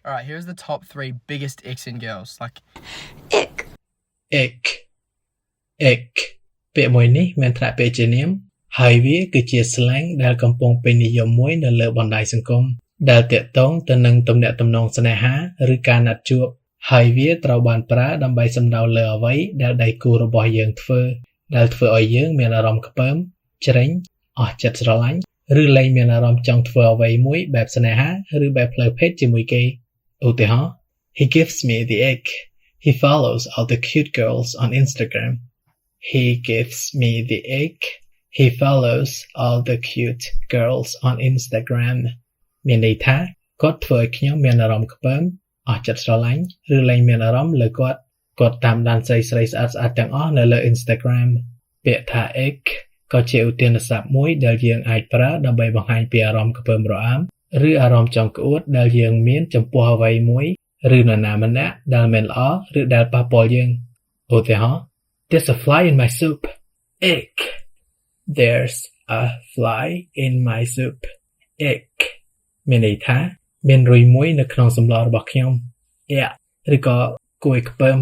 Alright, here's the top 3 biggest icks in girls. Like, ick, ick ពាក្យមួយនេះមានថ្នាក់ពាក្យជានាមហើយវាគឺជា slang ដែលកំពុងពេញនិយមមួយនៅលើបណ្ដាញសង្គមដែលទាក់ទងទៅនឹងទំនាក់ទំនងស្នេហាឬការណាត់ជួបហើយវាត្រូវបានប្រើដើម្បីសំដៅលើអ្វីដែលដៃគូរបស់យើងធ្វើដែលធ្វើឲ្យយើងមានអារម្មណ៍ខ្ពើមច្រេញអស់ចិត្តស្រឡាញ់ឬលែងមានអារម្មណ៍ចង់ធ្វើអ្វីមួយបែបស្នេហាឬបែបផ្លូវភេទជាមួយគេឧទាហរណ៍ He gives me the ick. He follows all the cute girls on Instagram. He gives me the ick. He follows all the cute girls on Instagram. មានន័យថាគាត់ធ្វើឲ្យខ្ញុំមានអារម្មណ៍ខ្ពើមអស់ចិត្តស្រឡាញ់ឬលែងមានអារម្មណ៍លើគាត់តាមដានស្រីស្អាតៗទាំងអស់នៅលើ Instagram ពាក្យថា ick ក៏ជាឧទានស័ព្ទមួយដែលយើងអាចប្រើដើម្បីបង្ហាញពីអារម្មណ៍ខ្ពើមរអាមឬអារម្មណ៍ចង់ក្អួតដែលយើងមានចំពោះអ្វីមួយឬនរណាម្នាក់ដែលមិនល្អឬដែលប៉ះពាល់យើងឧទាហរណ៍ There's a fly in my soup. Ick. There's a fly in my soup. Ick. មានន័យថាមានរុយមួយនៅក្នុងសម្លរបស់ខ្ញុំ Yeah. ឬក៏គួរឲ្យខ្ពើម